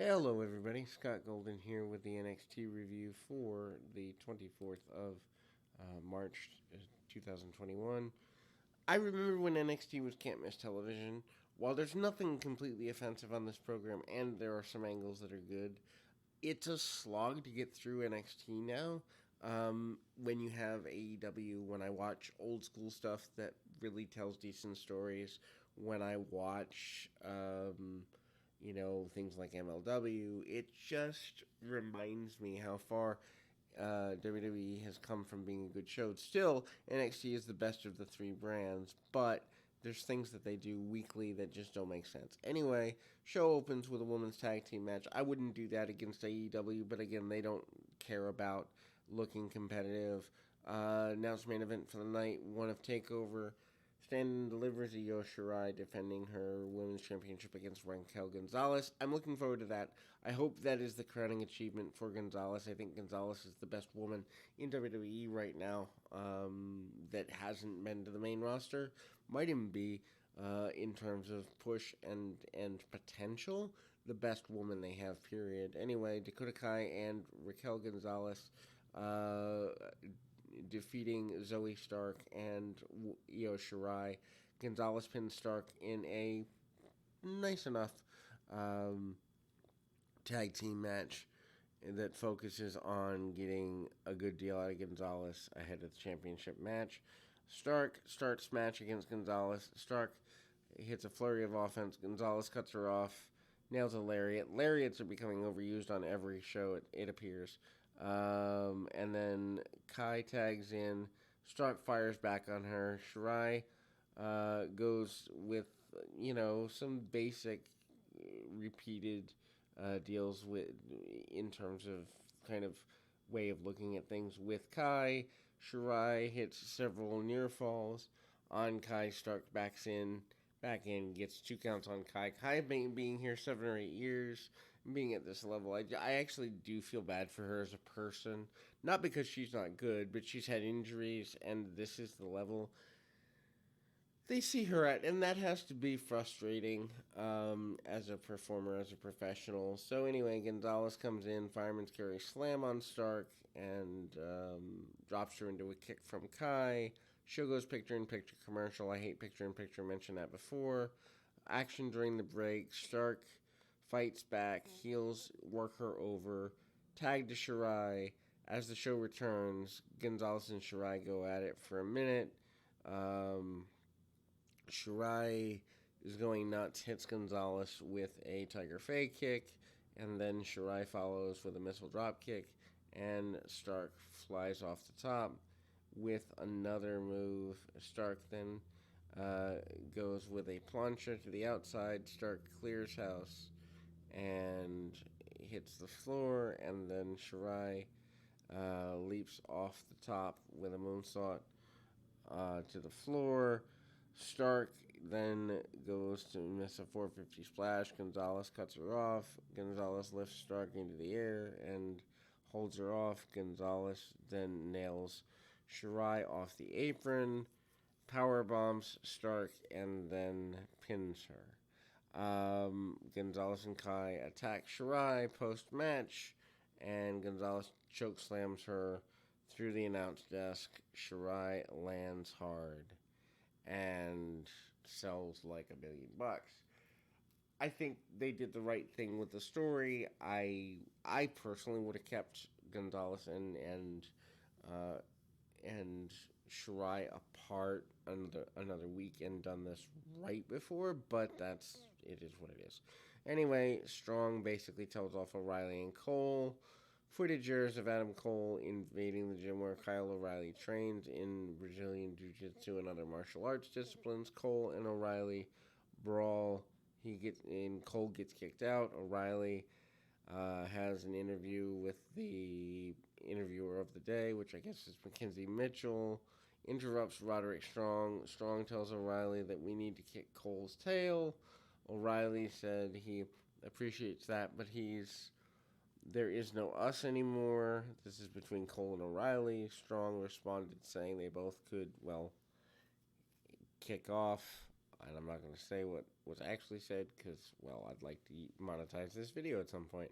Hello, everybody. Scott Golden here with the NXT review for the 24th of March 2021. I remember when NXT was Can't Miss Television. While there's nothing completely offensive on this program, and there are some angles that are good, it's a slog to get through NXT now. When you have AEW, when I watch old school stuff that really tells decent stories, when I watch things like MLW. It just reminds me how far WWE has come from being a good show. Still, NXT is the best of the three brands, but there's things that they do weekly that just don't make sense. Anyway, show opens with a women's tag team match. I wouldn't do that against AEW, but again, they don't care about looking competitive. Announced main event for the night, one of TakeOver. Stand delivers Io Shirai defending her women's championship against Raquel Gonzalez. I'm looking forward to that. I hope that is the crowning achievement for Gonzalez. I think Gonzalez is the best woman in WWE right now that hasn't been to the main roster. Might even be, in terms of push and potential, the best woman they have, period. Anyway, Dakota Kai and Raquel Gonzalez defeating Zoe Stark and Io Shirai. Gonzalez pinned Stark in a nice enough tag team match that focuses on getting a good deal out of Gonzalez ahead of the championship match. Stark starts match against Gonzalez. Stark hits a flurry of offense. Gonzalez cuts her off, nails a lariat. Lariats are becoming overused on every show, it appears. And then Kai tags in. Stark fires back on her. Shirai goes with, some basic repeated deals with in terms of kind of way of looking at things with Kai. Shirai hits several near falls on Kai. Stark back in, gets 2 counts on Kai. Kai being here 7 or 8 years, being at this level, I actually do feel bad for her as a person. Not because she's not good, but she's had injuries, and this is the level they see her at, and that has to be frustrating as a performer, as a professional. So anyway, Gonzalez comes in, fireman's carry slam on Stark, and drops her into a kick from Kai. Show goes picture-in-picture commercial. I hate picture-in-picture, mentioned that before. Action during the break. Stark fights back, heels work her over. Tag to Shirai. As the show returns, Gonzalez and Shirai go at it for a minute. Shirai is going nuts, hits Gonzalez with a Tiger Fey kick, and then Shirai follows with a missile drop kick, and Stark flies off the top with another move. Stark then goes with a plancha to the outside. Stark clears house and hits the floor, and then Shirai leaps off the top with a moonsault to the floor. Stark then goes to miss a 450 splash. Gonzalez cuts her off. Gonzalez lifts Stark into the air and holds her off. Gonzalez then nails Shirai off the apron, power bombs Stark, and then pins her. Gonzalez and Kai attack Shirai post-match, and Gonzalez chokeslams her through the announce desk. Shirai lands hard and sells like $1 million. I think they did the right thing with the story. I personally would have kept Gonzalez and Shirai apart another week and done this right before, but it is what it is. Anyway, Strong basically tells off O'Reilly and Cole. Footage of Adam Cole invading the gym where Kyle O'Reilly trains in Brazilian Jiu-Jitsu and other martial arts disciplines. Cole and O'Reilly brawl. Cole gets kicked out. O'Reilly has an interview with the interviewer of the day, which I guess is Mackenzie Mitchell. Interrupts Roderick Strong. Strong tells O'Reilly that we need to kick Cole's tail. O'Reilly said he appreciates that, but there is no us anymore. This is between Cole and O'Reilly. Strong responded saying they both could, kick off. and I'm not going to say what was actually said because, well, I'd like to monetize this video at some point.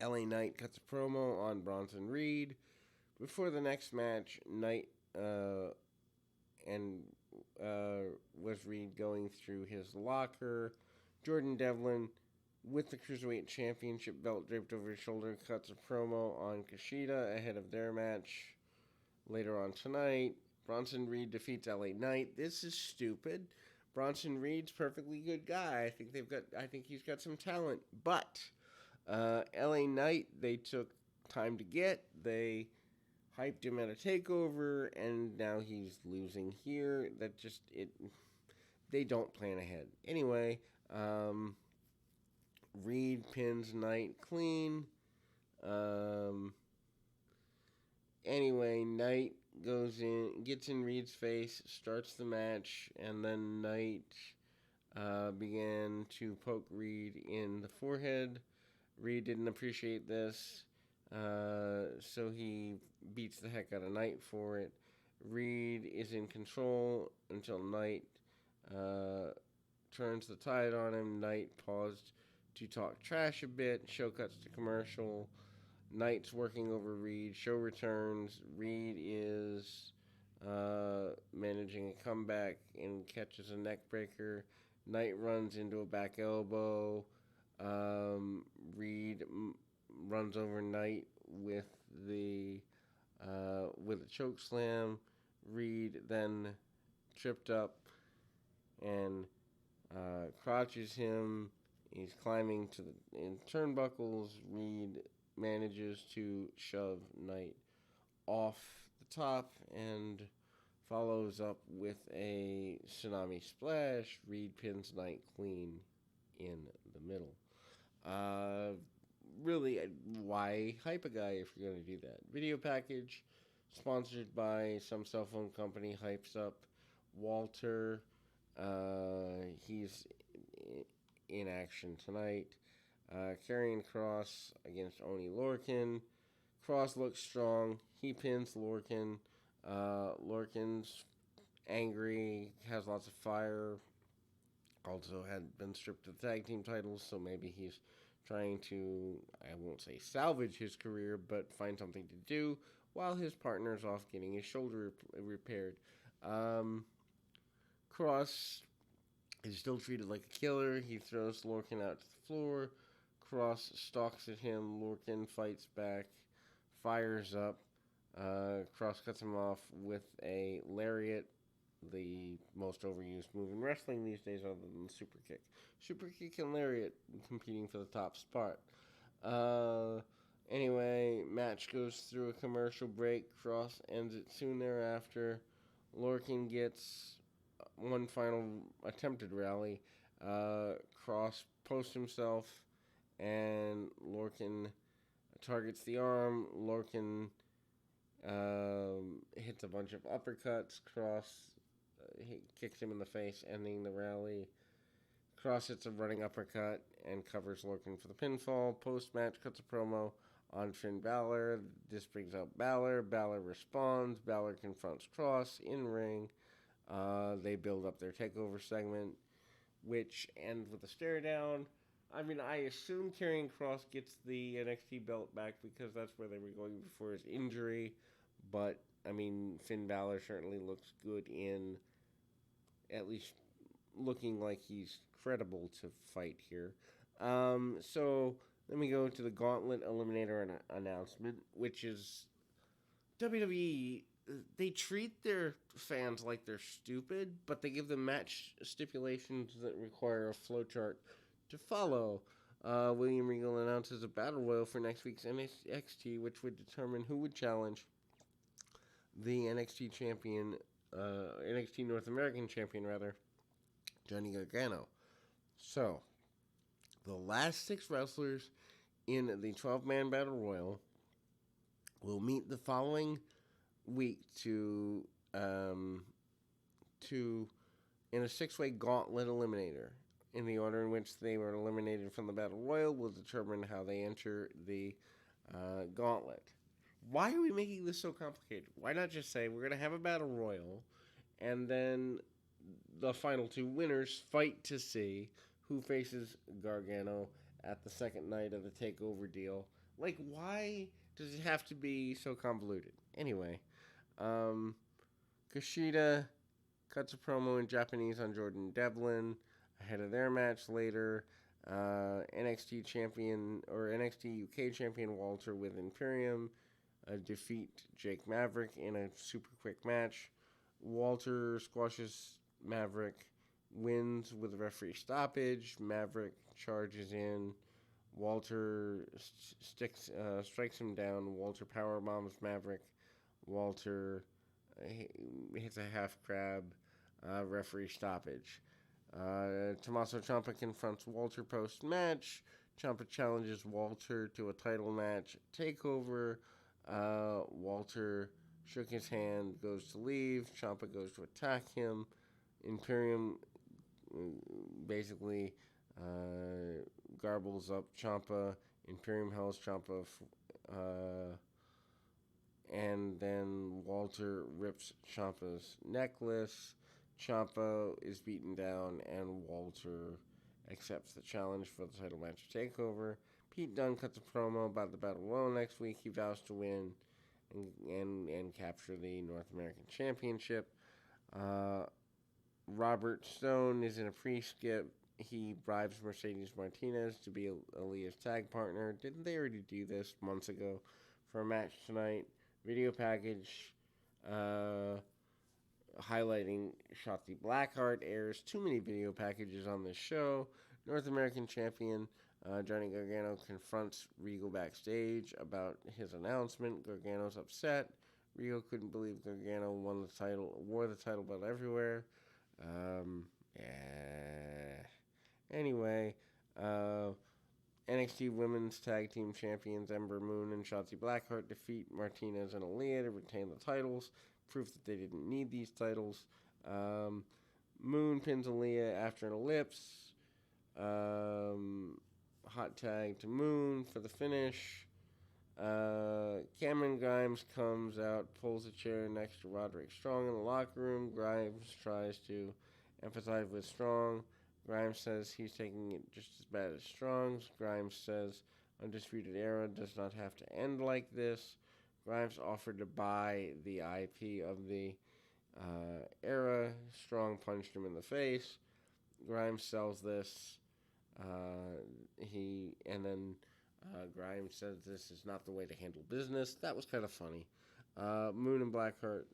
LA Knight cuts a promo on Bronson Reed. Before the next match, Knight and was Reed going through his locker. Jordan Devlin, with the Cruiserweight Championship belt draped over his shoulder, cuts a promo on Kushida ahead of their match later on tonight. Bronson Reed defeats LA Knight. This is stupid. Bronson Reed's perfectly good guy. I think he's got some talent. But LA Knight, they took time to get. They hyped him at a takeover, and now he's losing here. They don't plan ahead. Anyway, Reed pins Knight clean. Anyway, Knight goes in, gets in Reed's face, starts the match, and then Knight began to poke Reed in the forehead. Reed didn't appreciate this, so he beats the heck out of Knight for it. Reed is in control until Knight turns the tide on him. Knight paused to talk trash a bit. Show cuts to commercial. Knight's working over Reed. Show returns. Reed is managing a comeback and catches a neck breaker. Knight runs into a back elbow. Reed runs over Knight with a choke slam. Reed then tripped up and crotches him. He's climbing to in turnbuckles. Reed manages to shove Knight off the top and follows up with a tsunami splash. Reed pins Knight clean in the middle. Really, why hype a guy if you're going to do that? Video package sponsored by some cell phone company hypes up Walter. He's in action tonight. Karrion Kross against Oney Lorcan. Kross looks strong. He pins Lorcan. Lorcan's angry, has lots of fire. Also had been stripped of the tag team titles, so maybe he's trying to, I won't say salvage his career, but find something to do while his partner's off getting his shoulder repaired. Kross is still treated like a killer. He throws Lorcan out to the floor. Kross stalks at him. Lorcan fights back, fires up. Kross cuts him off with a lariat, the most overused move in wrestling these days other than the super kick. Super kick and lariat competing for the top spot. Anyway, match goes through a commercial break. Kross ends it soon thereafter. Lorcan gets one final attempted rally. Kross posts himself, and Lorcan targets the arm. Lorcan hits a bunch of uppercuts. Kross kicks him in the face, ending the rally. Kross hits a running uppercut and covers Lorcan for the pinfall. Post-match cuts a promo on Finn Balor. This brings out Balor. Balor responds. Balor confronts Kross in ring. They build up their takeover segment, which ends with a stare down. I mean, I assume Karrion Kross gets the NXT belt back because that's where they were going before his injury. But, I mean, Finn Balor certainly looks good in at least looking like he's credible to fight here. So, then we go to the Gauntlet Eliminator announcement, which is WWE. They treat their fans like they're stupid, but they give them match stipulations that require a flowchart to follow. William Regal announces a battle royal for next week's NXT, which would determine who would challenge the NXT champion, NXT North American champion, Johnny Gargano. So, the last 6 wrestlers in the 12-man battle royal will meet the following week to in a 6-way gauntlet eliminator. In the order in which they were eliminated from the battle royal will determine how they enter the gauntlet. Why are we making this so complicated? Why not just say we're going to have a battle royal And then the final two winners fight to see who faces Gargano at the second night of the takeover deal. Like, why does it have to be so convoluted? Anyway, um, Kushida cuts a promo in Japanese on Jordan Devlin ahead of their match later. NXT champion or NXT UK champion Walter with Imperium defeat Jake Maverick in a super quick match. Walter squashes Maverick, wins with a referee stoppage. Maverick charges in. Walter strikes him down. Walter power bombs Maverick. Walter hits a half crab. Referee stoppage. Tommaso Ciampa confronts Walter post match. Ciampa challenges Walter to a title match. Takeover. Walter shook his hand, goes to leave. Ciampa goes to attack him. Imperium basically garbles up Ciampa. Imperium holds Ciampa, and then Walter rips Ciampa's necklace. Ciampa is beaten down, and Walter accepts the challenge for the title match takeover. Pete Dunne cuts a promo about the Battle Royal next week. He vows to win and capture the North American Championship. Robert Stone is in a pre-skip. He bribes Mercedes Martinez to be Aaliyah's tag partner. Didn't they already do this months ago for a match tonight? Video package highlighting Shotzi Blackheart airs. Too many video packages on this show. North American Champion Johnny Gargano confronts Regal backstage about his announcement. Gargano's upset. Regal couldn't believe Gargano wore the title belt everywhere. Yeah. Anyway, NXT Women's Tag Team Champions Ember Moon and Shotzi Blackheart defeat Martinez and Aaliyah to retain the titles. Proof that they didn't need these titles. Moon pins Aaliyah after an ellipse. Hot tag to Moon for the finish. Cameron Grimes comes out, pulls a chair next to Roderick Strong in the locker room. Grimes tries to empathize with Strong. Grimes says he's taking it just as bad as Strong's. Grimes says Undisputed Era does not have to end like this. Grimes offered to buy the IP of the Era. Strong punched him in the face. Grimes sells this. Grimes says this is not the way to handle business. That was kind of funny. Moon and Blackheart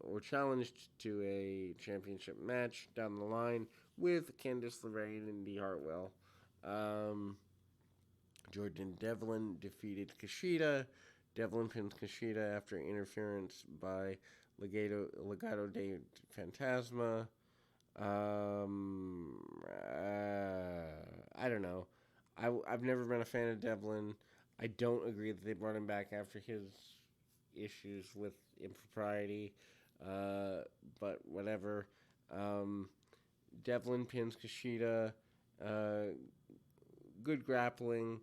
were challenged to a championship match down the line with Candice LeRae and Dee Hartwell. Jordan Devlin defeated Kushida. Devlin pins Kushida after interference by Legado de Fantasma. I don't know. I've never been a fan of Devlin. I don't agree that they brought him back after his issues with impropriety. But whatever. Devlin pins Kushida. Good grappling.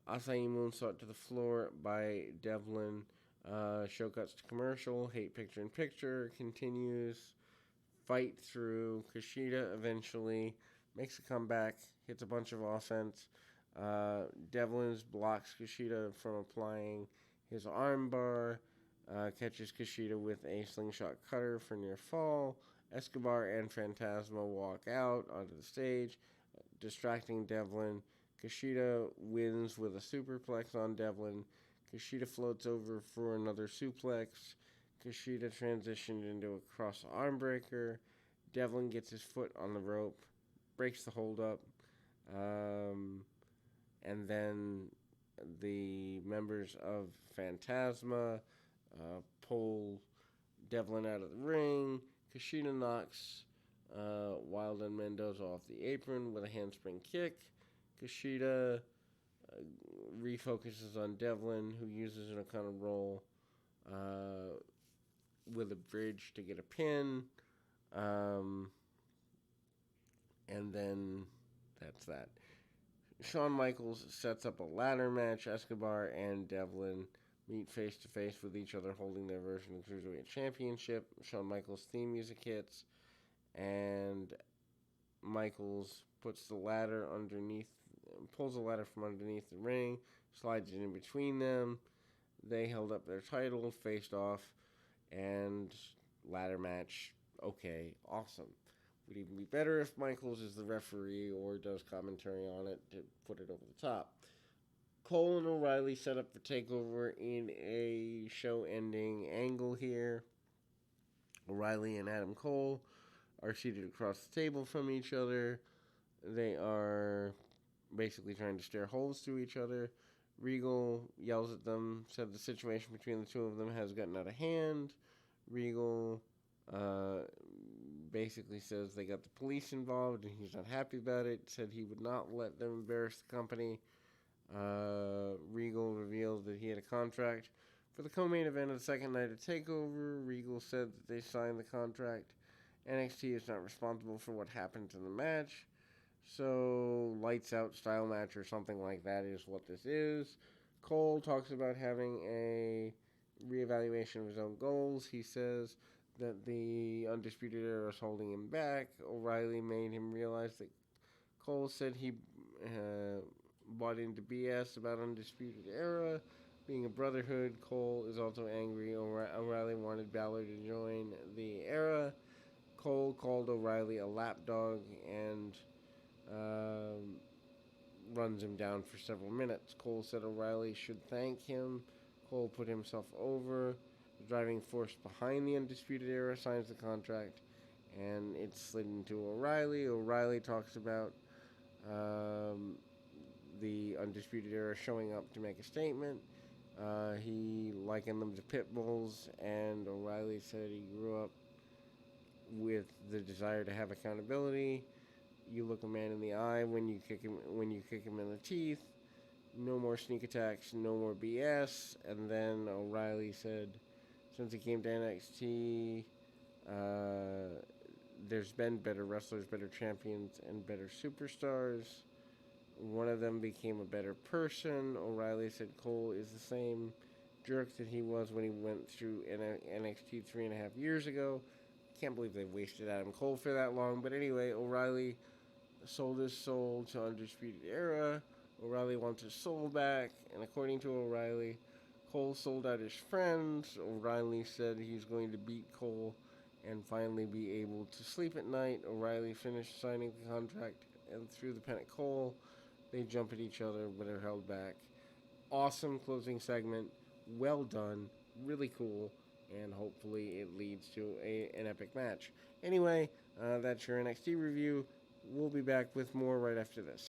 Asahi moonsault to the floor by Devlin. Show cuts to commercial. Hate picture in picture continues. Fight through. Kushida eventually makes a comeback. Hits a bunch of offense. Devlin blocks Kushida from applying his armbar. Catches Kushida with a slingshot cutter for near fall. Escobar and Phantasma walk out onto the stage, distracting Devlin. Kushida wins with a superplex on Devlin. Kushida floats over for another suplex. Kushida transitioned into a cross arm breaker. Devlin gets his foot on the rope, breaks the hold up, and then the members of Phantasma pull Devlin out of the ring. Kushida knocks Wild and Mendoza off the apron with a handspring kick. Kushida refocuses on Devlin, who uses an O'Connor roll with a bridge to get a pin. And then that's that. Shawn Michaels sets up a ladder match. Escobar and Devlin meet face to face with each other holding their version of the Cruiserweight Championship. Shawn Michaels' theme music hits, and Michaels puts the ladder underneath, pulls the ladder from underneath the ring, slides it in between them. They held up their title, faced off, and ladder match. Okay, awesome. Would even be better if Michaels is the referee or does commentary on it to put it over the top. Cole and O'Reilly set up for TakeOver in a show-ending angle here. O'Reilly and Adam Cole are seated across the table from each other. They are basically trying to stare holes through each other. Regal yells at them, said the situation between the two of them has gotten out of hand. Regal basically says they got the police involved and he's not happy about it. Said he would not let them embarrass the company. Regal revealed that he had a contract for the co-main event of the second night of TakeOver. Regal said that they signed the contract. NXT is not responsible for what happened in the match. So, lights out style match or something like that is what this is. Cole talks about having a reevaluation of his own goals. He says that the Undisputed Era is holding him back. O'Reilly made him realize that Cole said he bought into BS about Undisputed Era being a brotherhood. Cole is also angry. O'Reilly wanted Balor to join the Era. Cole called O'Reilly a lapdog and runs him down for several minutes. Cole said O'Reilly should thank him. Cole put himself over. The driving force behind the Undisputed Era signs the contract, and it's slid into O'Reilly. O'Reilly talks about the Undisputed Era showing up to make a statement. He likened them to pit bulls, and O'Reilly said he grew up with the desire to have accountability. You look a man in the eye when you kick him in the teeth. No more sneak attacks, no more BS. And then O'Reilly said, since he came to NXT, there's been better wrestlers, better champions, and better superstars. One of them became a better person. O'Reilly said Cole is the same jerk that he was when he went through NXT 3.5 years ago. Can't believe they wasted Adam Cole for that long. But anyway, O'Reilly sold his soul to Undisputed Era. O'Reilly wants his soul back. And according to O'Reilly, Cole sold out his friends. O'Reilly said he's going to beat Cole and finally be able to sleep at night. O'Reilly finished signing the contract and threw the pen at Cole. They jump at each other, but are held back. Awesome closing segment. Well done. Really cool. And hopefully it leads to an epic match. Anyway, that's your NXT review. We'll be back with more right after this.